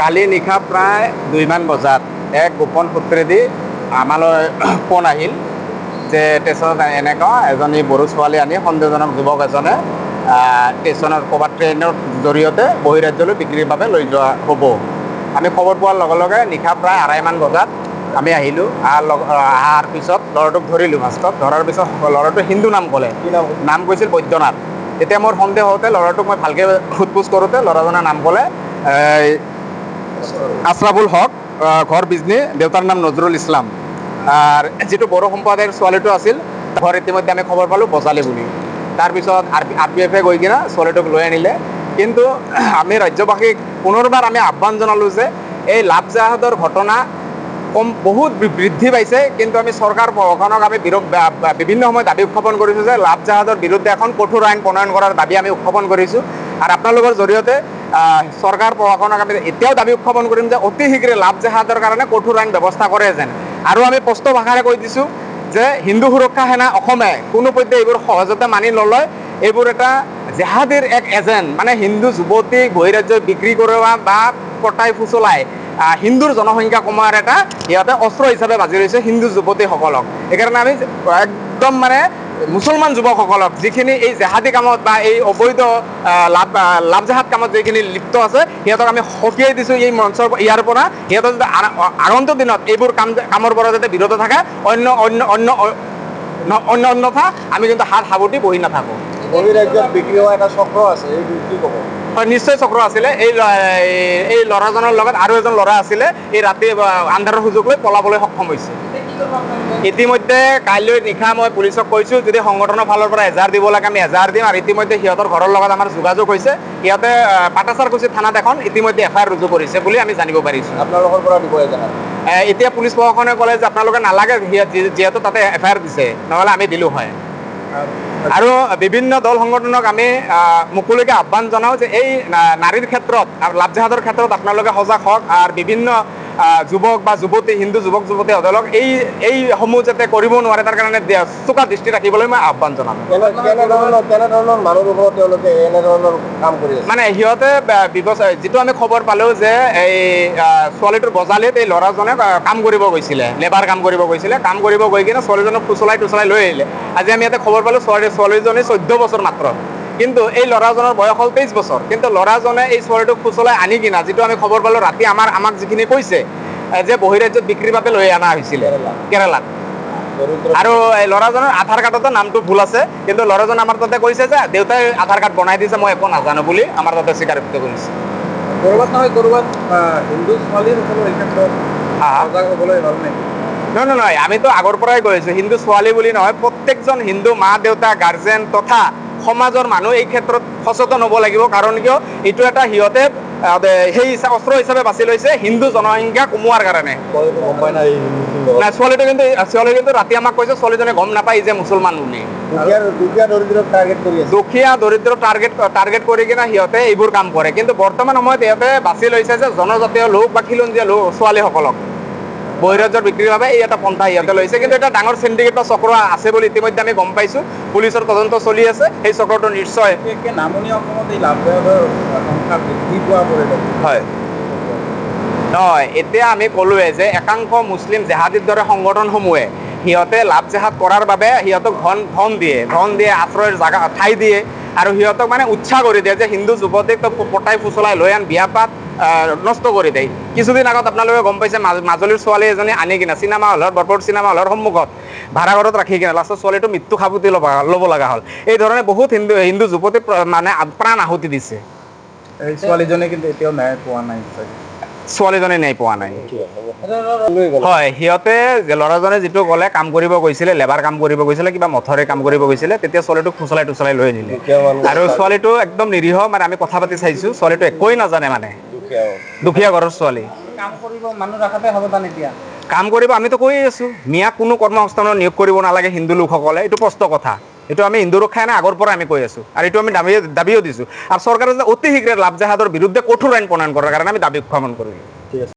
কালি নিশা প্ৰায় 2মান বজাত এক গোপন সূত্ৰেদি আমালৈ ফোন আহিল যে ষ্টেচনত এনেকুৱা এজনী বড়ো ছোৱালী আনি সন্দেহজনক যুৱক এজনে ষ্টেচনত ক'ৰবাত ট্ৰেইনৰ জৰিয়তে বহিৰাজ্যলৈ বিক্ৰীৰ বাবে লৈ যোৱা হ'ব। আমি খবৰ পোৱাৰ লগে লগে নিশা প্ৰায় 2:30মান বজাত আমি আহিলোঁ। অহাৰ পিছত ল'ৰাটোক ধৰিলোঁ। ফাৰ্ষ্টত ধৰাৰ পিছত ল'ৰাটোৱে হিন্দু নাম ক'লে, নাম কৈছিল বৈদ্যনাথ। তেতিয়া মোৰ সন্দেহ হওঁতে ল'ৰাটোক মই ভালকৈ সোধ-পোছ কৰোঁতে ল'ৰাজনৰ নাম ক'লে আছৰাফুল হক, ঘৰ বিজনী, দেউতাৰ নাম নজৰুল ইছলাম। আৰু যিটো বড়ো সম্প্ৰদায়ৰ ছোৱালীটো আছিল ঘৰ ইতিমধ্যে আমি খবৰ পালোঁ বজালি বুলি। তাৰপিছত RPF গৈ কিনে ছোৱালীটোক লৈ আনিলে। কিন্তু আমি ৰাজ্যবাসীক পুনৰবাৰ আমি আহ্বান জনালোঁ যে এই লাভ জাহাজৰ ঘটনা বহুত বৃদ্ধি পাইছে, কিন্তু আমি চৰকাৰ প্ৰশাসনক আমি বিভিন্ন সময়ত দাবী উত্থাপন কৰিছোঁ যে লাভ জাহাজৰ বিৰুদ্ধে এখন কঠোৰ আইন প্ৰণয়ন কৰাৰ দাবী আমি উত্থাপন কৰিছোঁ। আৰু আপোনালোকৰ জৰিয়তে চৰকাৰ প্ৰশাসনক আমি এতিয়াও দাবী উত্থাপন কৰিম যে অতি শীঘ্ৰে লাভ জাহাজৰ কাৰণে কঠোৰ আইন ব্যৱস্থা কৰে যেন। আৰু আমি স্পষ্ট ভাষাৰে কৈ দিছোঁ যে হিন্দু সুৰক্ষা সেনা অসমে কোনো পধ্যে এইবোৰ সহজতে মানি নলয়। এইবোৰ এটা জেহাদীৰ এক এজেণ্ট, মানে হিন্দু যুৱতীক বহিৰাজ্যত বিক্ৰী কৰোৱা বা পতাই ফুচলাই হিন্দুৰ জনসংখ্যা কমোৱাৰ এটা সিহঁতে অস্ত্ৰ হিচাপে বাজি লৈছে হিন্দু যুৱতীসকলক। সেইকাৰণে আমি একদম মানে মুছলমান যুৱকসকলক যিখিনি এই জেহাদী কামত বা এই অবৈধ লাভ জাহাজ কামত যিখিনি লিপ্ত আছে সিহঁতক আমি সকীয়াই দিছোঁ এই মঞ্চৰ ইয়াৰ পৰা। সিহঁতৰ যাতে আগন্তুক দিনত এইবোৰ কামৰ পৰা যাতে বিৰত থাকে, অন্যথা আমি কিন্তু হাত সাৱটি বহি নাথাকোঁ। বহিৰাজ্যত বিক্ৰী হোৱা এটা চক্ৰ আছে, এই কি ক'ব? হয়, নিশ্চয় চক্ৰ আছিলে। এই ল'ৰাজনৰ লগত আৰু এজন ল'ৰা আছিলে। এই ৰাতি আন্ধাৰৰ সুযোগ লৈ পলাবলৈ সক্ষম হৈছে। ইতিমধ্যে কাইলৈ নিশা মই পুলিচক কৈছোঁ যদি সংগঠনৰ ফালৰ পৰা এজাহাৰ দিব লাগে আমি এজাহাৰ দিম। আৰু ইতিমধ্যে সিহঁতৰ ঘৰৰ লগত আমাৰ যোগাযোগ হৈছে। সিহঁতে পাটাচাৰকুছি থানাত এখন ইতিমধ্যে FIR ৰুজু কৰিছে বুলি আমি জানিব পাৰিছোঁ। আপোনালোকৰ পৰা দিব এজাহাৰ? এতিয়া পুলিচ প্ৰশাসনে ক'লে যে আপোনালোকে নালাগে, যিহেতু তাতে FIR দিছে, নহ'লে আমি দিলোঁ হয়। আৰু বিভিন্ন দল সংগঠনক আমি মুকলিকে আহ্বান জনাওঁ যে এই নাৰীৰ ক্ষেত্ৰত আৰু লাভ জাহাজৰ ক্ষেত্ৰত আপোনালোকে সজাগ হওক। আৰু বিভিন্ন যুৱক বা যুৱতী, হিন্দু যুৱক যুৱতীসকলক এইসমূহ যাতে কৰিব নোৱাৰে তাৰ কাৰণে চোকা দৃষ্টি ৰাখিবলৈ মই আহ্বান জনাম। কেনেধৰণৰ মানুহৰ ওপৰত তেওঁলোকে এনেধৰণৰ কাম কৰি আছে? মানে সিহঁতে যিটো আমি খবৰ পালোঁ যে এই ছোৱালীটোৰ বজালিত এই ল'ৰাজনে কাম কৰিব গৈছিলে, লেবাৰ কাম কৰিব গৈছিলে। কাম কৰিব গৈ কিনে ছোৱালীজনক ফুচলাই লৈ আহিলে। আজি আমি ইয়াতে খবৰ পালোঁ ছোৱালীজনী 14 বছৰ মাত্ৰ, কিন্তু এই ল'ৰাজনৰ বয়স হ'ল 23 বছৰ। কিন্তু ল'ৰাজনে এই ছোৱালীটোক ফুচলাই আনি কিনা, যিটো আমি খবৰ পালোঁ ৰাতি আমাক যিখিনি কৈছে যে বহিৰাজ্যত বিক্ৰীৰ বাবে লৈ অনা হৈছিলে কেৰালাত। আৰু এই ল'ৰাজনৰ আধাৰ কাৰ্ডতো নামটো ভুল আছে, কিন্তু ল'ৰাজন আমাৰ তাতে কৈছে যে দেউতাই আধাৰ কাৰ্ড বনাই দিছে, মই একো নাজানো বুলি আমাৰ তাতে স্বীকাৰোক্তি কৰিছে। ক'ৰবাত হিন্দু ছোৱালীসকলৰ এই ক্ষেত্ৰত সজাগ হ'বলৈ হ'ল নেকি? নহয়, আমিতো আগৰ পৰাই কৈ আছোঁ হিন্দু ছোৱালী বুলি নহয়, প্ৰত্যেকজন হিন্দু মা দেউতা গাৰ্জেন তথা সমাজৰ মানুহ এই ক্ষেত্ৰত সচেতন হ'ব লাগিব। কাৰণ কিয় এইটো এটা সিহঁতে সেই অস্ত্ৰ হিচাপে বাছি লৈছে হিন্দু জনসংখ্যা কমোৱাৰ কাৰণে। ছোৱালীটো কিন্তু ৰাতি আমাক কৈছে ছোৱালীজনে গম নাপায় যে মুছলমান বুলি। দুখীয়া দৰিদ্ৰ টাৰ্গেট কৰি কিনে সিহঁতে এইবোৰ কাম কৰে। কিন্তু বৰ্তমান সময়ত সিহঁতে বাছি লৈছে যে জনজাতীয় লোক বা খিলঞ্জীয়া লোক ছোৱালীসকলক বহিৰাজ্যৰ বিক্ৰীৰ বাবে এই এটা পন্থা সিহঁতে লৈছে। কিন্তু এটা ডাঙৰ চিণ্ডিকেট বা চক্ৰ আছে বুলি ইতিমধ্যে আমি গম পাইছোঁ। পুলিচৰ তদন্ত চলি আছে। সেই চক্ৰটো নিশ্চয় নামনি অসমত এই লাভ জাহাজৰ সংখ্যা বৃদ্ধি পোৱা পৰিলক্ষিত হয়। নহয়, এতিয়া আমি ক'লোৱে যে একাংশ মুছলিম জেহাদীৰ দৰে সংগঠনসমূহে সিহঁতে লাভ জাহাজ কৰাৰ বাবে সিহঁতক ধন দিয়ে, আশ্ৰয়ৰ ঠাই দিয়ে। আৰু সিহঁতক মানে উৎসাহ কৰি দিয়ে যে হিন্দু যুৱতীক পতাই ফুচলাই লৈ আন, বিয়া পাত নষ্ট কৰি দিয়ে। কিছুদিন আগত আপোনালোকে গম পাইছে মাজুলীৰ ছোৱালী এজনী আনি কিনে বৰপেটা চিনেমা হলৰ সন্মুখত ভাড়া ঘৰত ৰাখি কিনে লাষ্টত ছোৱালীটো মৃত্যু সাবটি ল'ব লগা হ'ল। এই ধৰণে বহুত হিন্দু যুৱতী মানে প্ৰাণ আহুতি দিছে। এই ছোৱালীজনী কিন্তু এতিয়াও ন্যায় পোৱা নাই। ছোৱালীজনী ন্যায় পোৱা নাই। হয়, সিহঁতে ল'ৰাজনে যিটো ক'লে কাম কৰিব গৈছিলে, লেবাৰ কাম কৰিব গৈছিলে, কিবা মথৰে কাম কৰিব গৈছিলে, তেতিয়া ছোৱালীটোক ফুচলাই লৈ আনিলে। আৰু ছোৱালীটো একদম নিৰীহ, মানে আমি কথা পাতি চাইছোঁ, ছোৱালীটো একোৱেই নাজানে, মানে দুখীয়া ঘৰৰ ছোৱালী। কাম কৰিব মানুহ ৰাখাতে সাৱধান এতিয়া। কাম কৰিব আমিতো কৈ আছোঁ, মিয়াক কোনো কৰ্মসংস্থাপনত নিয়োগ কৰিব নালাগে হিন্দু লোকসকলে, এইটো স্পষ্ট কথা। এইটো আমি হিন্দু ৰক্ষা নাই আগৰ পৰা আমি কৈ আছোঁ, আৰু এইটো আমি দাবীও দিছোঁ। আৰু চৰকাৰে অতি শীঘ্ৰে লাভ জাহাজৰ বিৰুদ্ধে কঠোৰ আইন প্ৰণয়ন কৰাৰ কাৰণে আমি দাবী উত্থাপন কৰিলোঁ।